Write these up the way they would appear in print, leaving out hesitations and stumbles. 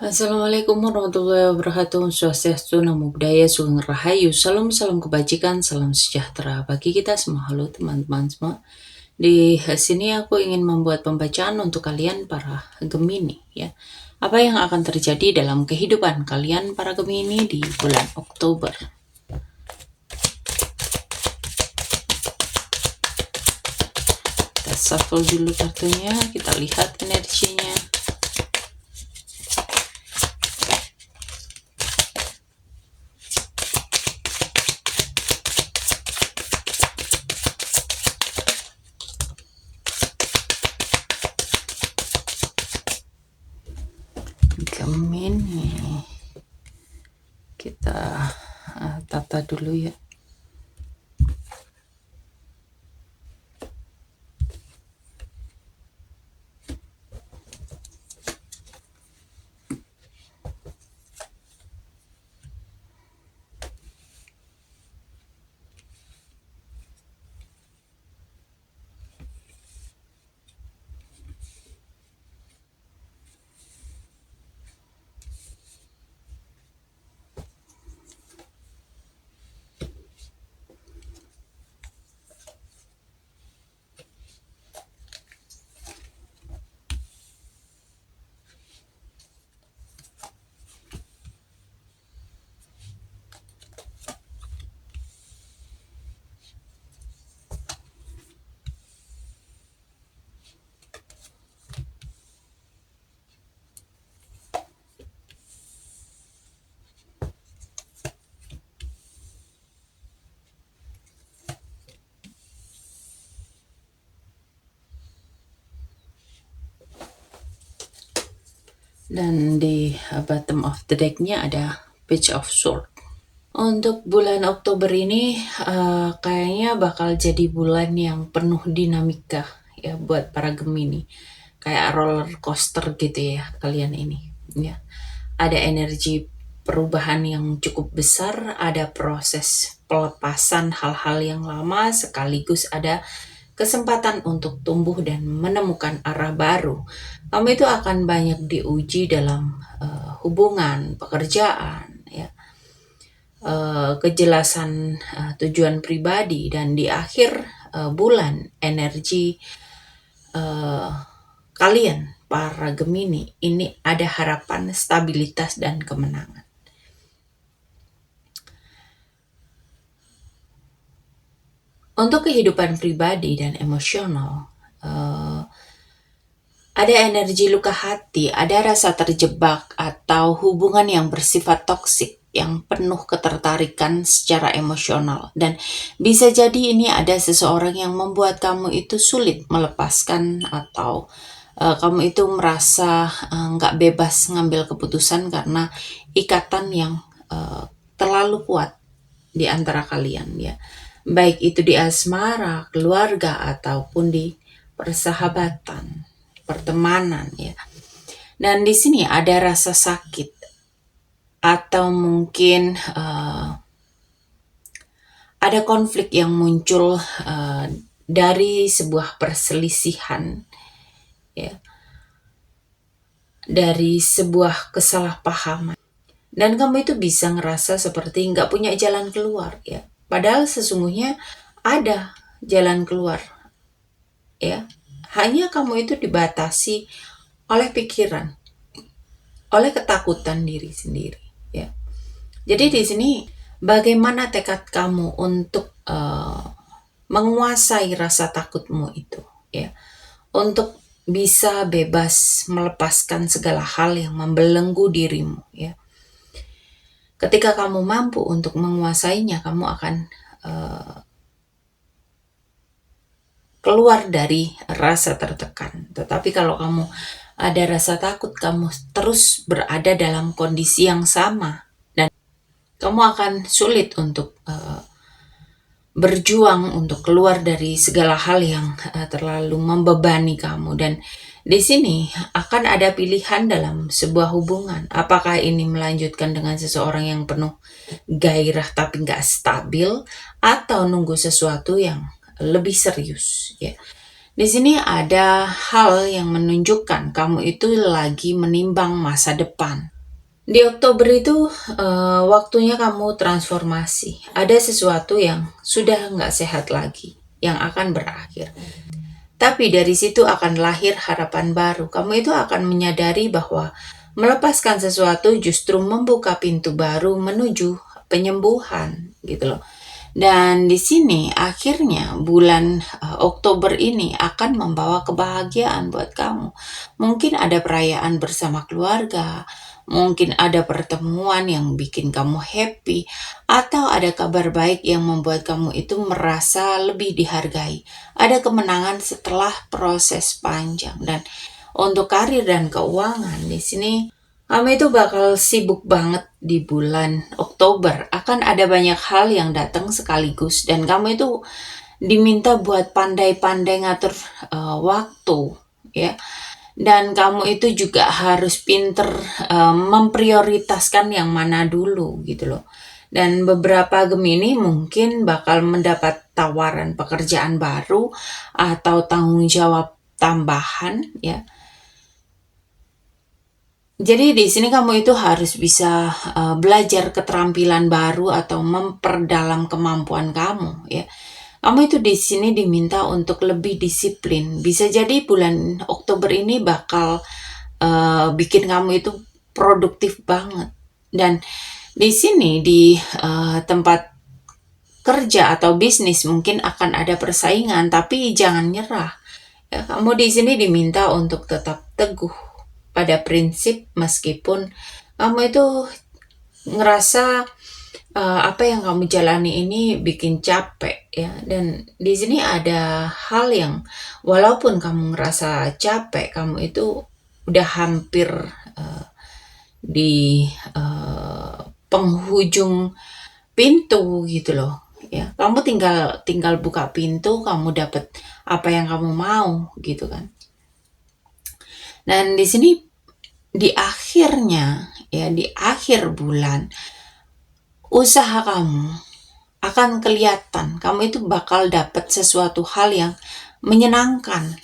Assalamualaikum warahmatullahi wabarakatuh. Swastiastu, Namo Buddhaya, Sugeng Rahayu. Salam salam kebajikan, salam sejahtera bagi kita semua. Halo teman-teman semua. Di sini aku ingin membuat pembacaan untuk kalian para Gemini ya. Apa yang akan terjadi dalam kehidupan kalian para Gemini di bulan Oktober? Kita shuffle dulu kartunya, kita lihat energinya. Gemini, kita tata dulu ya. Dan di bottom of the decknya ada Page of Swords. Untuk bulan Oktober ini kayaknya bakal jadi bulan yang penuh dinamika ya buat para Gemini. Kayak roller coaster gitu ya kalian ini. Ya. Ada energi perubahan yang cukup besar, ada proses pelepasan hal-hal yang lama, sekaligus ada kesempatan untuk tumbuh dan menemukan arah baru. Kamu itu akan banyak diuji dalam hubungan, pekerjaan, ya, kejelasan tujuan pribadi, dan di akhir bulan energi kalian para Gemini ini ada harapan, stabilitas, dan kemenangan. Untuk kehidupan pribadi dan emosional, ada energi luka hati, ada rasa terjebak atau hubungan yang bersifat toksik yang penuh ketertarikan secara emosional, dan bisa jadi ini ada seseorang yang membuat kamu itu sulit melepaskan, atau kamu itu merasa nggak bebas ngambil keputusan karena ikatan yang terlalu kuat di antara kalian ya, baik itu di asmara, keluarga, ataupun di persahabatan, pertemanan ya. Dan di sini ada rasa sakit atau mungkin ada konflik yang muncul dari sebuah perselisihan ya, dari sebuah kesalahpahaman, dan kamu itu bisa ngerasa seperti nggak punya jalan keluar ya, padahal sesungguhnya ada jalan keluar ya, hanya kamu itu dibatasi oleh pikiran, oleh ketakutan diri sendiri ya. Jadi di sini bagaimana tekad kamu untuk menguasai rasa takutmu itu ya, untuk bisa bebas melepaskan segala hal yang membelenggu dirimu ya. Ketika kamu mampu untuk menguasainya, kamu akan keluar dari rasa tertekan. Tetapi kalau kamu ada rasa takut, kamu terus berada dalam kondisi yang sama, dan kamu akan sulit untuk berjuang untuk keluar dari segala hal yang terlalu membebani kamu. Dan di sini akan ada pilihan dalam sebuah hubungan. Apakah ini melanjutkan dengan seseorang yang penuh gairah tapi nggak stabil, atau nunggu sesuatu yang lebih serius ya. Di sini ada hal yang menunjukkan kamu itu lagi menimbang masa depan. Di Oktober itu waktunya kamu transformasi. Ada sesuatu yang sudah nggak sehat lagi, yang akan berakhir. Tapi dari situ akan lahir harapan baru. Kamu itu akan menyadari bahwa melepaskan sesuatu justru membuka pintu baru menuju penyembuhan gitu loh. Dan di sini akhirnya bulan Oktober ini akan membawa kebahagiaan buat kamu. Mungkin ada perayaan bersama keluarga, mungkin ada pertemuan yang bikin kamu happy, atau ada kabar baik yang membuat kamu itu merasa lebih dihargai. Ada kemenangan setelah proses panjang. Dan untuk karir dan keuangan di sini kamu itu bakal sibuk banget di bulan Oktober. Akan ada banyak hal yang datang sekaligus dan kamu itu diminta buat pandai-pandai ngatur waktu, ya. Dan kamu itu juga harus pinter memprioritaskan yang mana dulu gitu loh. Dan beberapa Gemini mungkin bakal mendapat tawaran pekerjaan baru atau tanggung jawab tambahan, ya. Jadi di sini kamu itu harus bisa belajar keterampilan baru atau memperdalam kemampuan kamu, ya. Kamu itu di sini diminta untuk lebih disiplin. Bisa jadi bulan Oktober ini bakal bikin kamu itu produktif banget. Dan di sini di tempat kerja atau bisnis mungkin akan ada persaingan, tapi jangan nyerah. Ya, kamu di sini diminta untuk tetap teguh pada prinsip meskipun kamu itu ngerasa apa yang kamu jalani ini bikin capek, ya. Dan di sini ada hal yang walaupun kamu ngerasa capek, kamu itu udah hampir di penghujung pintu gitu loh, ya. Kamu tinggal buka pintu, kamu dapet apa yang kamu mau gitu kan. Dan di sini di akhirnya, ya, di akhir bulan usaha kamu akan kelihatan. Kamu itu bakal dapat sesuatu hal yang menyenangkan.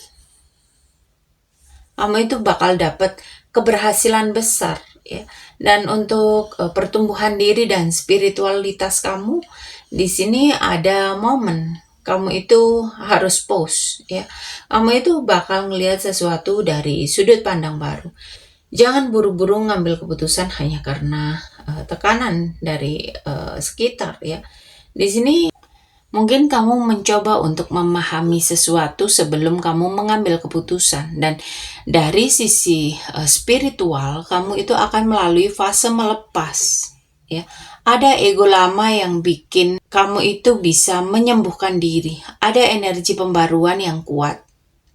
Kamu itu bakal dapat keberhasilan besar, ya. Dan untuk pertumbuhan diri dan spiritualitas kamu, di sini ada momen kamu itu harus pause, ya. Kamu itu bakal ngelihat sesuatu dari sudut pandang baru. Jangan buru-buru ngambil keputusan hanya karena tekanan dari sekitar, ya. Di sini mungkin kamu mencoba untuk memahami sesuatu sebelum kamu mengambil keputusan, dan dari sisi spiritual kamu itu akan melalui fase melepas, ya. Ada ego lama yang bikin kamu itu bisa menyembuhkan diri. Ada energi pembaruan yang kuat,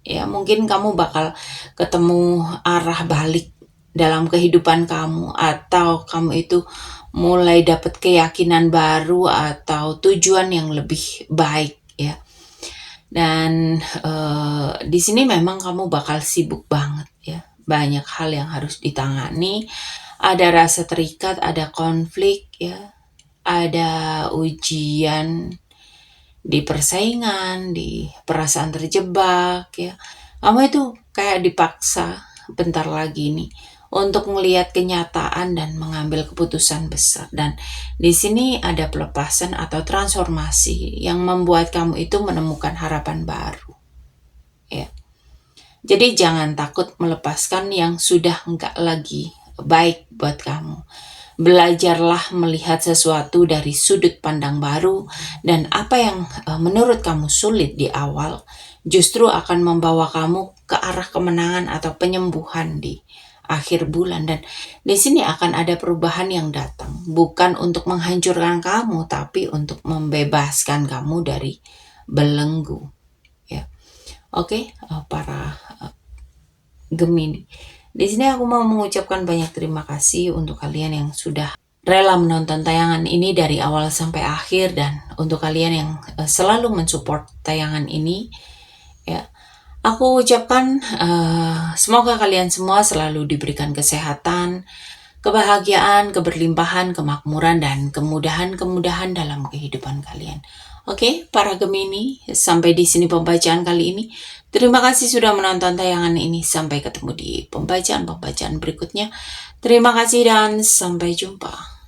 ya. Mungkin kamu bakal ketemu arah balik dalam kehidupan kamu, atau kamu itu mulai dapat keyakinan baru atau tujuan yang lebih baik, ya. Dan di sini memang kamu bakal sibuk banget, ya. Banyak hal yang harus ditangani. Ada rasa terikat, ada konflik, ya. Ada ujian di persaingan, di perasaan terjebak, ya. Kamu itu kayak dipaksa bentar lagi nih untuk melihat kenyataan dan mengambil keputusan besar. Dan di sini ada pelepasan atau transformasi yang membuat kamu itu menemukan harapan baru, ya. Jadi jangan takut melepaskan yang sudah enggak lagi baik buat kamu. Belajarlah melihat sesuatu dari sudut pandang baru, dan apa yang menurut kamu sulit di awal justru akan membawa kamu ke arah kemenangan atau penyembuhan di akhir bulan. Dan di sini akan ada perubahan yang datang, bukan untuk menghancurkan kamu, tapi untuk membebaskan kamu dari belenggu, ya. Oke, para Gemini. Di sini aku mau mengucapkan banyak terima kasih untuk kalian yang sudah rela menonton tayangan ini dari awal sampai akhir, dan untuk kalian yang selalu mensupport tayangan ini, ya. Aku ucapkan semoga kalian semua selalu diberikan kesehatan, kebahagiaan, keberlimpahan, kemakmuran, dan kemudahan-kemudahan dalam kehidupan kalian. Oke, para Gemini, sampai di sini pembacaan kali ini. Terima kasih sudah menonton tayangan ini. Sampai ketemu di pembacaan-pembacaan berikutnya. Terima kasih dan sampai jumpa.